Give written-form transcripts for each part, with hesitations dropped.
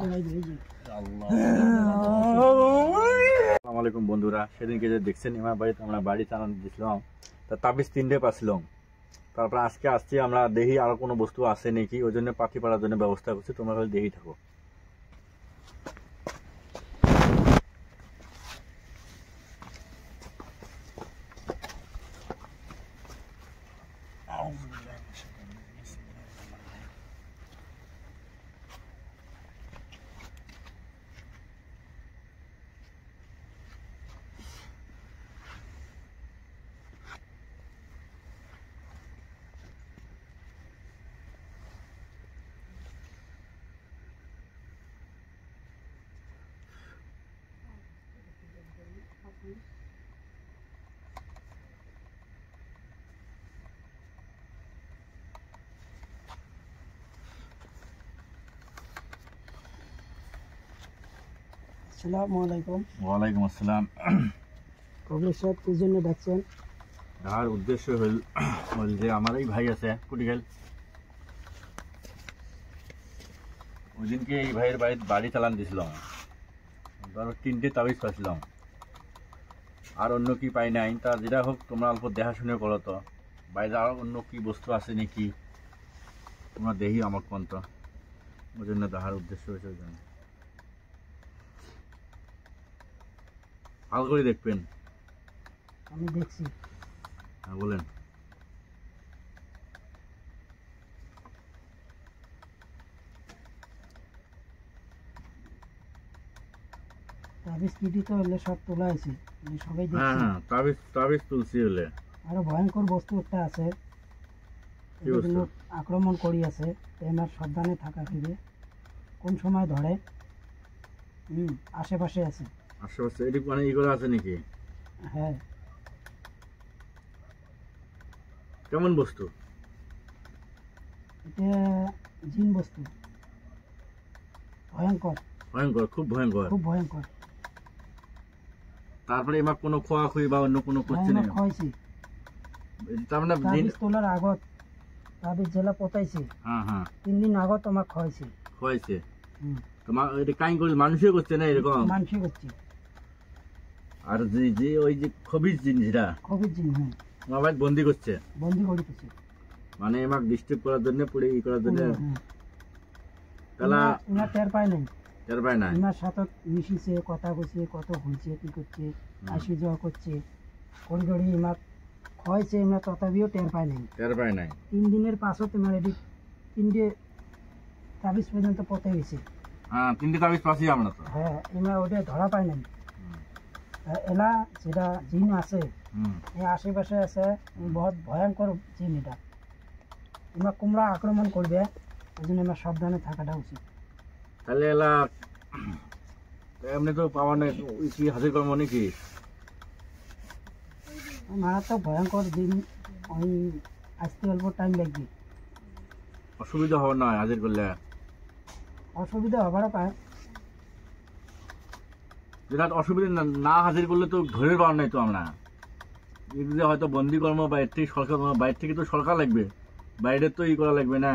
আসসালামু আলাইকুম বন্ধুরা, সেদিনকে যে দেখছেন আমার বাড়িতে আমরা বাড়ি চালানো দিয়েছিলাম, তা তাবিজ 3টে পাচ্ছিলাম। তারপর আজকে আসছি আমরা দেখি আরো কোনো বস্তু আছে নাকি, ওই জন্য পাখি পাড়ার জন্য ব্যবস্থা করছি। তোমরা খালি দেখি থাকো। ওয়ালাইকুম আসসালাম। কি জন্য ডাকছেন? আর উদ্দেশ্য হল যে আমার এই ভাই আছে কুটিগেল, ওই দিনকে এই ভাইয়ের বাড়ি চালান দিয়েছিলাম, 3টে তাবিজ পাচ্ছিলাম, আর অন্য কি পাই নাই। তা যেটা হোক তোমরা অল্প দেখাশুনে করো তো, বাইরে আর অন্য কি বস্তু আছে নাকি তোমরা দেখি আমার পন্ত, ওই জন্য দেখার উদ্দেশ্য হয়েছে। ওই জন্য ভালো করে দেখবেন। আমি দেখছি। হ্যাঁ বলেন। তাবিজ কিটি তো হলে সব তোলা আছে, সবাই দেখছে। হ্যাঁ তাবিজ তুলছি হলে। আরো ভয়ঙ্কর বস্তু একটা আছে, আক্রমণ করি আছে, আমার সাবধানে থাকা ফিরে। কোন সময় ধরে? আশেপাশে আছে। আশেপাশে এটি মানে ইগোরা আছে নাকি? হ্যাঁ। কেমন বস্তু? এটা জিন বস্তু, ভয়ঙ্কর। ভয়ঙ্কর, খুব ভয়ঙ্কর, খুব ভয়ঙ্কর। তারপরে এবার কোনো খোয়া খুই বা অন্য কোনো করছে না? খাইছি। তার মানে তাবিজ তোলার আগত তাবিজ জেলা পতাইছি। হ্যাঁ 3 দিন আগত তোমার খাইছি। খাইছে তোমার এটা কাই করে মানুষই করছে না এরকম? মানুষই করছে। আর যে ওই যে খবিজ জিনিসটা, খবিজ জিন, হ্যাঁ, আমার ভাই বন্দি করছে, বন্দি করিতেছে, মানে এমাক ডিস্টার্ব করার জন্য, পুরো ই করার জন্য। তাহলে ইনা টের পায় নাই, টের পায় না। ইনার সাথে মিশিছে, কথা কইছে, কত হইছে, কি করছে, আসি যাওয়া করছে, করি করি ইমাক খাইছে, ইমা তথাপিও টের পায় নাই। 3 দিনের পাছত তোমার এটি 3টে তাবিজ পর্যন্ত পথে হয়েছে। হ্যাঁ 3টে তাবিজ পাচ্ছি আমরা তো। হ্যাঁ, ইমা ওটা ধরা পায় নাই। এলা যেটা জিন আছে এই আশেপাশে আছে, বহুত ভয়ঙ্কর জিন। এটা ইমা কুমড়া আক্রমণ করবে, ওই জন্য আমার সাবধানে থাকাটা উচিত। তাহলে এলা এমনি তো পাওয়া নেই, কি হাজির করবো নাকি? মারাত্মক ভয়ঙ্কর জিন, ওই আসতে অল্প টাইম লাগবে। অসুবিধা হবে না হাজির করলে? অসুবিধা হবারও পায়। যেটা অসুবিধা না হাজির করলে তো ধরে পাওয়ার নাই তো আমরা। এগুলো হয়তো বন্দি কর্ম বাইরে থেকে সরকার, বাইরে থেকে তো সরকার লাগবে, বাইরে তো ই করা লাগবে না।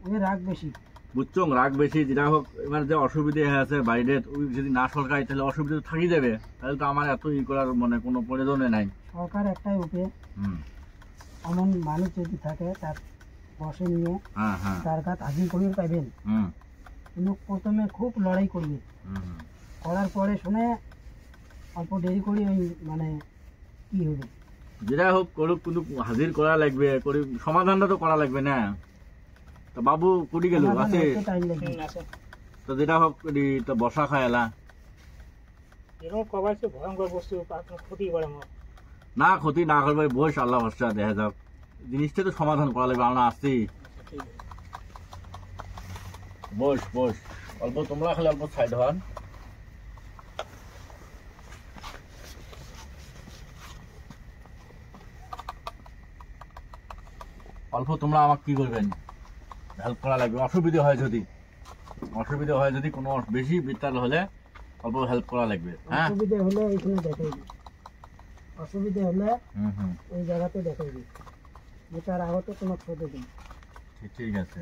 ওই রাগ বেশি, বুঝছো, রাগ বেশি। যেটা হোক এবার যে অসুবিধা আছে বাইরে, ওই যদি না সরকার তাহলে অসুবিধা তো থাকি যাবে। তাহলে তো আমার এত ই করার মানে কোনো প্রয়োজনে নাই। সরকার একটাই উঠে, এমন মানুষ যদি থাকে তার বসে নিয়ে তার কাছে হাজির করিয়ে পাইবেন। কিন্তু প্রথমে খুব লড়াই করবে, করার পরে শুনে অল্প দেরি করি ওই মানে কি হবে। যেটা হোক করুক, কিন্তু হাজির করা লাগবে, সমাধানটা তো করা লাগবে না। তো বাবু কুড়ি গেল আছে তো, যেটা হোক তো বসা খায় এলা না, ক্ষতি না করবে, বস আল্লাহ ভরসা, দেখা যাক। জিনিসটা তো সমাধান করা লাগবে, আমরা আসছি। বস অল্প তোমরা খালি অল্প সাইড হন। অল্প তোমরা আমাকে কি করবেন, হেল্প করা লাগবে। অসুবিধা হয় যদি কোনো বেশি বিতাল হলে অল্প হেল্প করা লাগবে। হ্যাঁ, অসুবিধা হলে এইখানে দেখাইবি, অসুবিধা হলে ওই জায়গাতে দেখাইবি, তার আগতে তোমার ছোট দিন। ঠিক আছে।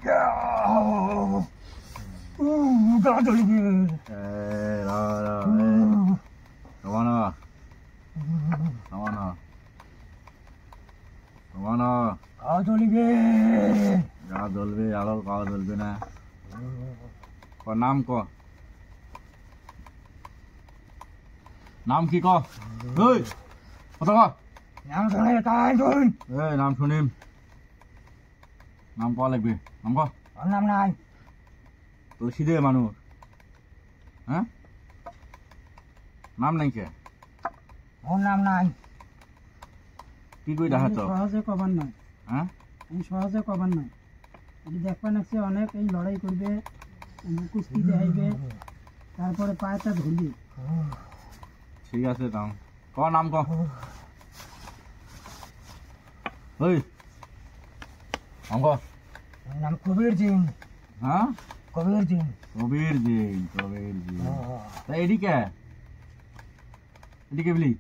গা জ্বলবে। গা জ্বলবে। গা জ্বলবে, আরো গা জ্বলবে না। নাম ক, নাম কি ক? কথা ক। নাম শুনে তাই শুন। নাম শুনিম, নাম ক লাগবে। নাম ক। ওর নাম নাই। তো সিধে মানুষ, হ্যাঁ নাম নাই কে? ওর নাম নাই। কি কই দেখা তো? সহজে কবার নয়, হ্যাঁ সহজে কবার নয়। দেখবা নাকছে অনেক এই লড়াই করবে, কুস্তি দেখাইবে, তারপরে পায়েটা ধরবে। ঠিক আছে, নাম ক, নাম ক। ওই নাম ক। নাম কবির জিন। হ্যাঁ কবির জিন। কবির জিন, কবির জিন। তা এদিকে এদিকে বলি।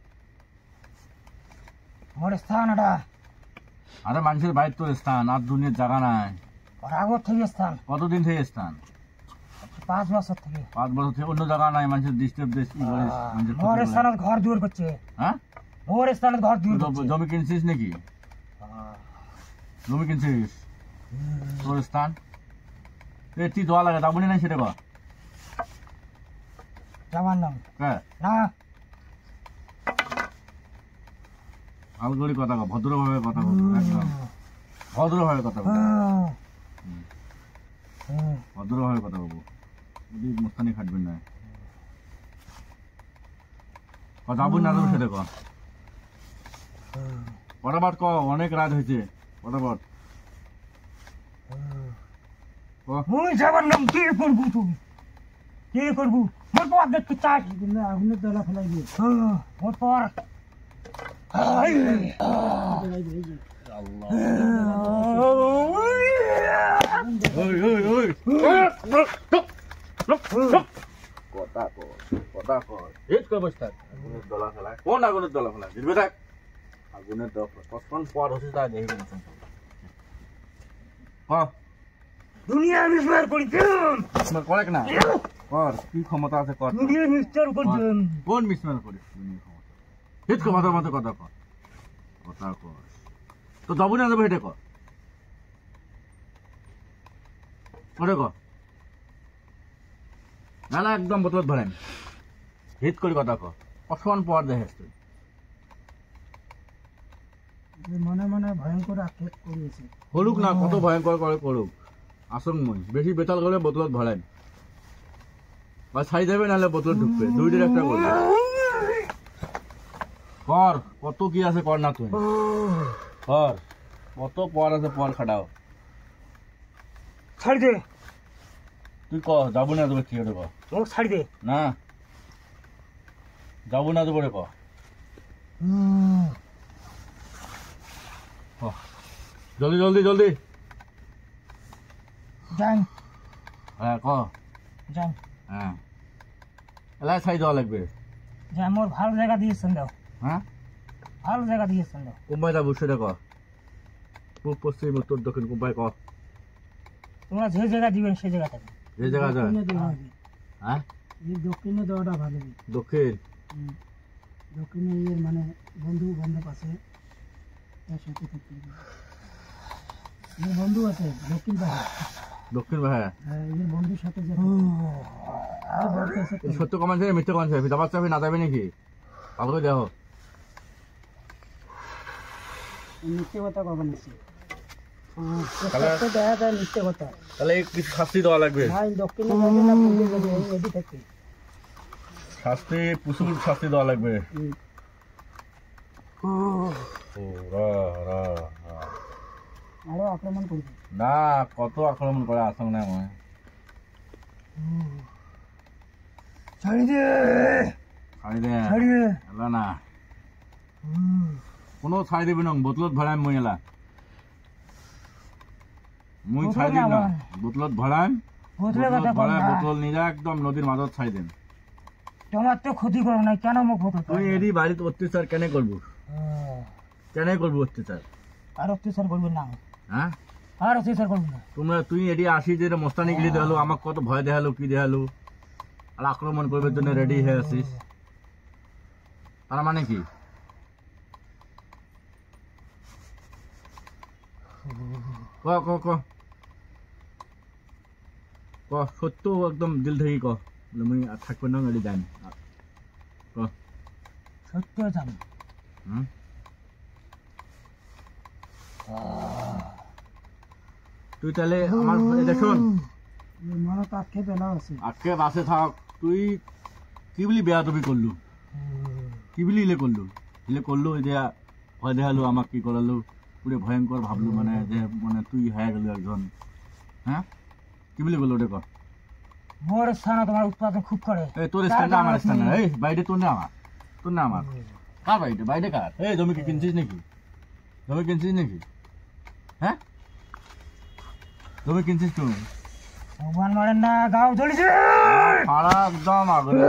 মোর স্থান এটা। আরে মানুষের বাইর তোর স্থান, আর দুনিয়ার জায়গা নাই। ওর আগর থেকে স্থান। কতদিন থেকে স্থান? 5 বছর থেকে। 5 বছর থেকে অন্য জায়গা নাই, মানুষের ডিস্টার্ব দেশ। মোর স্থানত ঘর দূর করছে। হ্যাঁ মোর স্থানত ঘর দূর করছে। জমি কিনছিস নাকি? জমি কিনছিস? তোর স্থান তুই দোয়া লাগে যাবনি নাই সেটা কর। যাবার নাম হ্যাঁ না। আলগড়ি কথা কর, ভদ্রভাবে কথা কর, একদম ভদ্রভাবে কথা বল, ভদ্রভাবে কথা বলবো। যদি মুস্তানি খাটবেন না, যাবো না যাবো সেটা কর। ফটাফট ক, অনেক রাত হয়েছে, ফটাফট মুই যাবার নাম কি করবো? তুমি কি করবো? মোর পর দেখতে চাই আগুনের দলা ফেলাইবে। মোর পর কথা কর, কথা কর। হিট করে বসে থাক। আগুনের দলা ফেলা, কোন আগুনের দলা ফেলা? জিরবে থাক। আগুনের দলা কখন পর হচ্ছে তা দেখবে না। ক দুনিয়া মিস্টার করি মিসমার করে না কর, কি ক্ষমতা আছে কর। দুনিয়া মিস্টার করি কোন মিসমার করিস? দুনিয়া ক্ষমতা হিট করে মাথার মতো কথা কর, কথা কর। তো যাবো না যাবো হেঁটে কর, করে কর। না না একদম বোতল ধরেন, হিট করে কথা কর। কখন পর দেখিস তুই? মনে মনে ভয়ঙ্কর আক্ষেপ করিয়েছে। করুক না, কত ভয়ঙ্কর করে করুক। আসুন মই বেশি বেতাল করে বোতলত ভরেন, বা ছাই দেবে নাহলে বোতল ঢুকবে, দুইটির একটা করবে। কর, কত কি আছে কর না তুই কর, কত পর আছে পর খাটাও। ছাড়ি দে। তুই ক যাবো না দেবো, কি ক মোক ছাড়ি দে। না যাবো না দেবো রে ক। জলদি জলদি জলদি। যাই। হ্যাঁ ক। যাই। হ্যাঁ এলাই ছাই দেওয়া লাগবে। যা মোর ভালো জায়গা দিয়েছেন দাও। হ্যাঁ ভালো জায়গা দিয়েছেন দাও। কোম্পাই যাবো সেটা ক। পূর্ব পশ্চিম উত্তর দক্ষিণ কোম্পাই ক। তোমরা যে জায়গা দিবেন সেই জায়গা থাকবে। যে জায়গা যায়। হ্যাঁ দক্ষিণে দেওয়াটা ভালো। দক্ষিণ দক্ষিণে ইয়ের মানে বন্ধু বান্ধব আছে, তার সাথে থাকতে বন্ধু আছে দক্ষিণ পাহাড়। দক্ষিণ ভাই এর বন্ধুর সাথে সত্য কমান থেকে মিথ্যে কমান থেকে দাবার চাবি না যাবে নাকি? ভালো করে দেখো। মিথ্যে কথা কখন আছে? দেখা যায় মিথ্যে কথা। তাহলে কিছু শাস্তি দেওয়া লাগবে। দক্ষিণে যাবে না পূর্বে যাবে, এটি থাকবে শাস্তি, প্রচুর শাস্তি দেওয়া লাগবে। আরো আক্রমণ করবে না, কত আক্রমণ করে আসং না মনে। ছাড়ি দে, ছাড়ি দে, ছাড়ি দে। এলা না কোনো ছাড়ি দিবি না, বোতলত ভরাম মই এলা। মুই ছাড়ি দিম না, বোতলত ভরাম। বোতল নিয়ে একদম নদীর মাঝত ছাড়ি দিন। তোমার তো ক্ষতি করো না, কেন মুখ বোতল? তুই এরই বাড়িতে অত্যাচার কেন করবো? কেন করবো অত্যাচার? আর অত্যাচার করবেন না। হ্যাঁ আর অত্যাচার করবো না। তোমরা তুই এটি আসি যে মস্তানি গিলি দেখালো, আমাকে কত ভয় দেখালো কি দেখালো, আর আক্রমণ করবার জন্য রেডি হয়ে আছিস, তার মানে কি? ক ক ক ক সত্য একদম দিল থেকে ক, মুই থাকবে না এটি জানি ক। সত্য জানি। তুই তাহলে আমার এটা শোন, মনে তো আটকে পেলা আছে। আজকে বাসে থাক, তুই কি বলি বেয়া তুমি করলু, কি বলি ইলে করলু, ইলে করলু ওই যে ভয় দেখালো, আমাকে কি করালো, পুরো ভয়ঙ্কর ভাবলু, মানে যে মানে তুই হয়ে গেল একজন। হ্যাঁ কি বলি বললো ওটা কর। মোর স্থান তোমার উৎপাদন খুব করে। এই তোর স্থান না আমার স্থান না, এই বাইরে তোর না আমার, তোর না আমার, কার বাইরে, বাইরে কার? এই জমি কি কিনছিস নাকি, জমি কিনছিস নাকি? হ্যাঁ জমি কিনছিস তুই? ভগবান মারেন না, গাও জ্বলিছে সারা একদম আগুনে,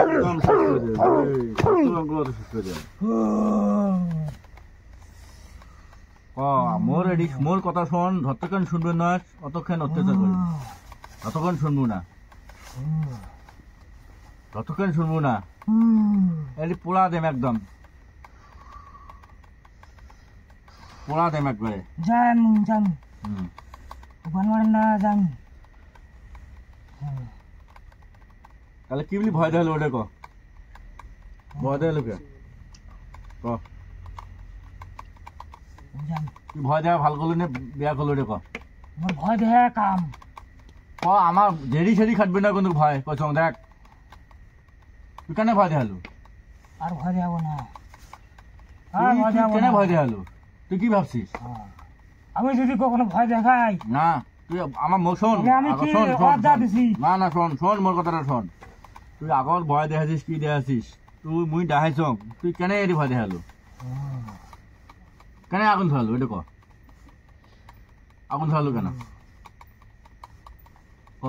একদম শেষ করে দেবে, শেষ করে দেবে। মোর এডি মোর কথা শোন, যতক্ষণ শুনবে না অতক্ষণ অত্যাচার করবি, ততক্ষণ শুনবো না, ততক্ষণ শুনবো না, এটি পোড়া দেম একদম, পোড়া দেম একবারে। জান জান ভগবান মারেন না, জান। তাহলে কি বলি ভয় দেখালো ওটা ক, ভয় দেখালো কে ক, তুই ভয় দেখা ভাল করলো না বেয়া করলো ওটা ক। মোর ভয় দেহে কাম ক আমার জেরি সেরি খাটবে না কিন্তু ভয় কচং দেখ, তুই কেন ভয় দেখালো, আর ভয় দেখাবো না, কেন ভয় দেখালো, তুই কি ভাবছিস? আমি যদি কখনো ভয় দেখাই না তুই আমার মুখ শোন, আমি কি শোন শোন, অর্ধা দিছি? না না শোন শোন মোর কথাটা শোন, তুই আগত ভয় দেখাছিস কি দেখাছিস, তুই মুই দেখাইছ, তুই কেন এটি ভয় দেখালো, কেন আগুন ধরালো এটা ক, আগুন ধরালো কেন ক,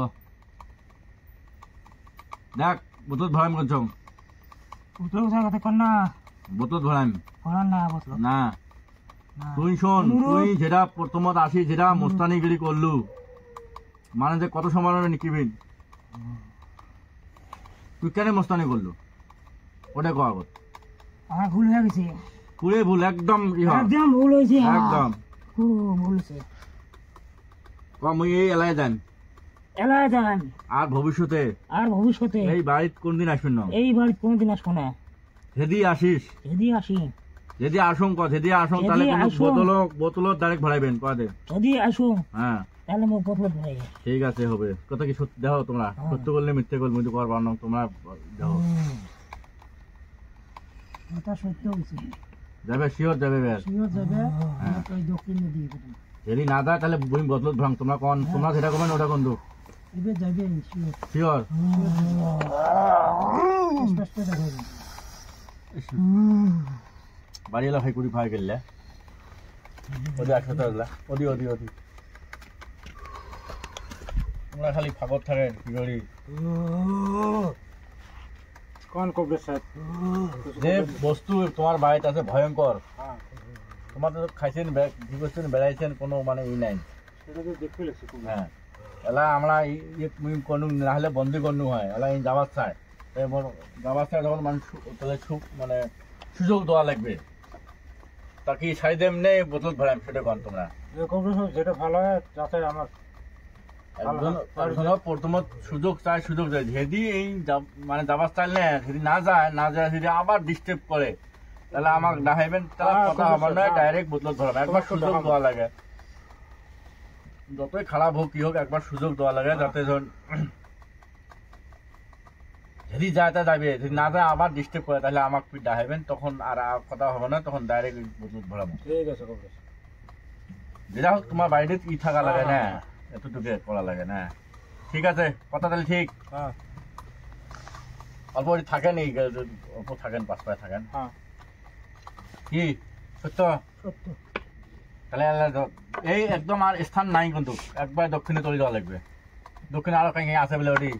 দেখ বোতল ধরাম করছং, উত্তর কথা কর না, বোতল ধরাম করার না বসলো না, তুই শোন, তুই যেটা প্রথমত আসি যেটা মোস্তানি গিরি করলু, মানে যে কত সমালোচনা নিকিবিন, তুই কেন মোস্তানি করলু ওটা কো আগত, আমার ভুল হয়ে গেছে, পুরে ভুল একদম একদম ভুল হয়েছে, একদম খুব ভুল হয়েছে। মুই এই এলাকায় যান, এলাকায় যান, আর ভবিষ্যতে এই বাড়িত কোনদিন আসবেন না, এই বাড়ি কোনদিন আসবো না, যদি আসিস, যদি আসি, যদি আসুন যদি আসুন তাহলে বোতল ডাইরেক্ট ভরাইবেন কদে, যদি আসো হ্যাঁ তাহলে মোর বোতল ভরাই, ঠিক আছে হবে, কথা কি সত্যি দেখো তোমরা, সত্য করলে মিথ্যে করলে মুই তো করবার না, তোমরা দেখো এটা সত্য হয়েছে, যাবে শিওর যাবে বেশ, শিওর যাবে, ওই দক্ষিণে দিয়ে দেবেন, যদি না যায় তাহলে বই বদল ভ্রং, তোমরা কোন তোমরা যেটা করবেন ওটা কোন দুঃখ এবে যাবে শিওর, শিওর স্পষ্ট দেখাবেন। বাড়ি এলা ভাই করি ভাই গেলে ওদি একসাথে আসলা, ওদি ওদি ওদি তোমরা খালি ফাগত থাকে কি করি, কোন কবে স্যার যে বস্তু তোমার বাড়িতে আছে ভয়ঙ্কর, তোমার তো খাইছেন কি করছেন বেড়াইছেন কোনো মানে ই নাই, সেটা তো দেখতে লাগছে। হ্যাঁ এলা আমরা কোনো না হলে বন্দি করনু হয়, এলা এই যাবার চাই, যাবার চাই যখন মানুষ তাহলে মানে সুযোগ দেওয়া লাগবে, তাকে ছাই দেম নেই বোতল ভরাম সেটা কন তোমরা, যেটা ভালো হয় যাতে আমার প্রথমত সুযোগ চাই, সুযোগ চাই, যদি এই মানে যাবার চাই না, যদি না যায় যদি আবার ডিস্টার্ব করে তাহলে আমাকে দেখাইবেন, তাহলে কথা হবার নয়, ডাইরেক্ট বোতল ধরাম, একবার সুযোগ দেওয়া লাগে, যতই খারাপ হোক কি হোক একবার সুযোগ দেওয়া লাগে, যাতে ধরুন যদি যায় তা যাবে, যদি না যায় আবার ডিস্টার্ব করে তাহলে আমাকে দেখাইবেন, তখন আর কথা হবে না, তখন ডাইরেক্ট বোতল ভরাবো, ঠিক আছে, যেটা হোক তোমার বাড়িতে ই থাকা লাগে না, এতটুকু করা লাগে না, ঠিক আছে কথা তাহলে ঠিক, অল্প থাকেন, এই অল্প থাকেন, পাঁচ পায়ে থাকেন, কি সত্য সত্য, তাহলে এই একদম আর স্থান নাই কিন্তু, একবার দক্ষিণে চলে যাওয়া লাগবে, দক্ষিণে আরো কাহিনী আছে বলে, ওটি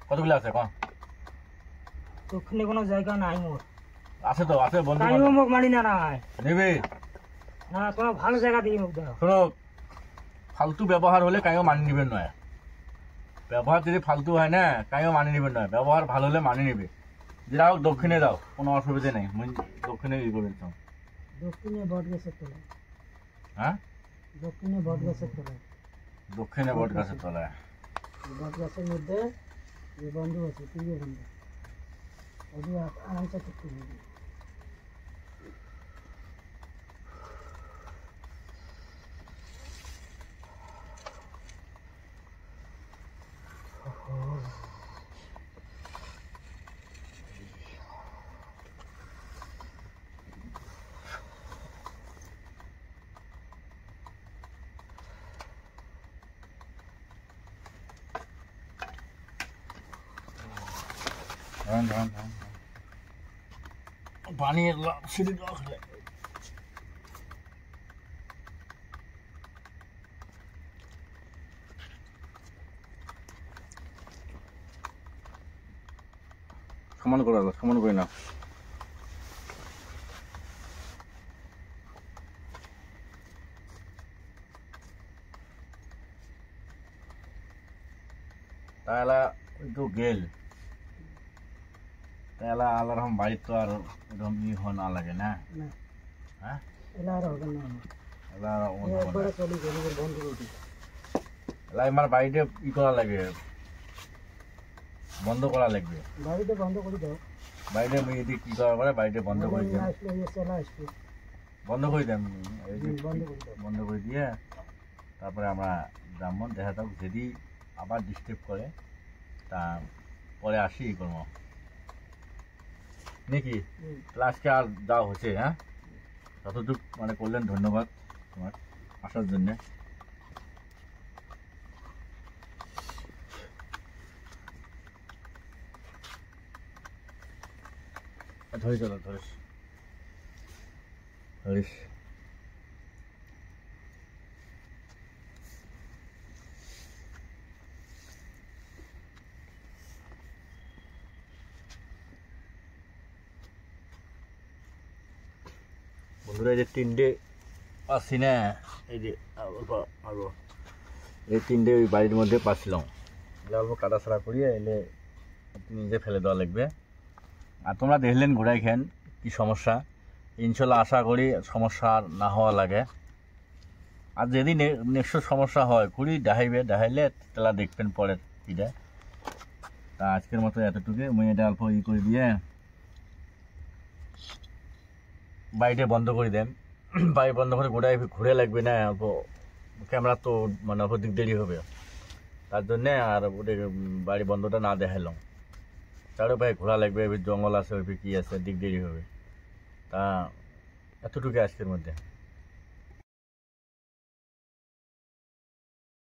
কতগুলো আছে কন, দক্ষিণে কোনো জায়গা নাই মোর, আছে তো আছে বন্ধু মুখ মানি না নাই নেবে না, কোনো ভালো জায়গা দিয়ে মুখ দাও, শোনো ফালতু ব্যবহার হলে কাইও মানি নিবেন নয়, ব্যবহার যদি ফালতু হয় না কাইও মানি নিবেন নয়, ব্যবহার ভালো হলে মানি নিবে। যেটা হোক দক্ষিণে দাও, কোনো অসুবিধা নেই, মুই দক্ষিণে ই করবেন। দক্ষিণে বট গাছের তলায়। হ্যাঁ, দক্ষিণে বট গাছের তলায়। দক্ষিণে বট গাছের তলায়। বট গাছের মধ্যে যে বন্ধু আছে, প্রিয় বন্ধু, ওই আরামসে করতে হবে। পানি সিঁড়ি দেওয়া খেলে সমান করে দাও, সমান করে না। তাহলে একটু গেল, তাহলে আলারকম বাড়ির তো আর এরকম ই হওয়া না লাগে না। হ্যাঁ, এলা আর হবে না, এলা একবারে চলে গেল বন্ধ করে দিই। এলা আমার বাড়িতে ই করা লাগবে, বন্ধ করা লাগবে। বাড়িতে বন্ধ করে দাও। বাড়িতে মেয়েদের কি করা পারে, বাড়িতে বন্ধ করে দেন, আসলে চলে আসবে, বন্ধ করে দেন, বন্ধ করে দাও। বন্ধ করে দিয়ে তারপরে আমরা ব্রাহ্মণ দেখা যাক, যদি আবার ডিস্টার্ব করে তা পরে আসি ই করবো নাকি। তাহলে আজকে আর যাওয়া হচ্ছে। হ্যাঁ, যতটুকু মানে করলেন, ধন্যবাদ তোমার আসার জন্যে। ধরে চলো, ধরিস ধরিস। বন্ধুরা, এই যে তিনটে পাচ্ছি না, এই যে আরো এই তিনটে ওই বাড়ির মধ্যে পাচ্ছিলাম, এলে অল্প কাটা ছাড়া করিয়ে এলে নিজে ফেলে দেওয়া লাগবে। আর তোমরা দেখলেন ঘোড়াই খেন কি সমস্যা, ইনশাল্লাহ আশা করি সমস্যা আর না হওয়া লাগে। আর যদি নেক্সট সমস্যা হয় ঘুরি দেখাইলে তাহলে দেখবেন পরের এটা। তা আজকের মতো এতটুকু, মুই এটা অল্প ই করে দিয়ে বাড়িটা বন্ধ করে দেন। বাড়ি বন্ধ করে ঘোড়ায় ঘুরে লাগবে না, অল্প ক্যামেরা তো মানে অল্প দিক দেরি হবে, তার জন্যে আর ওদের বাড়ি বন্ধটা না দেখাইলাম। চারো ভাই ঘোরা লাগবে, জঙ্গল আছে, ওই কি আছে, দিক দেরি হবে। তা এতটুকু আজকের মধ্যে।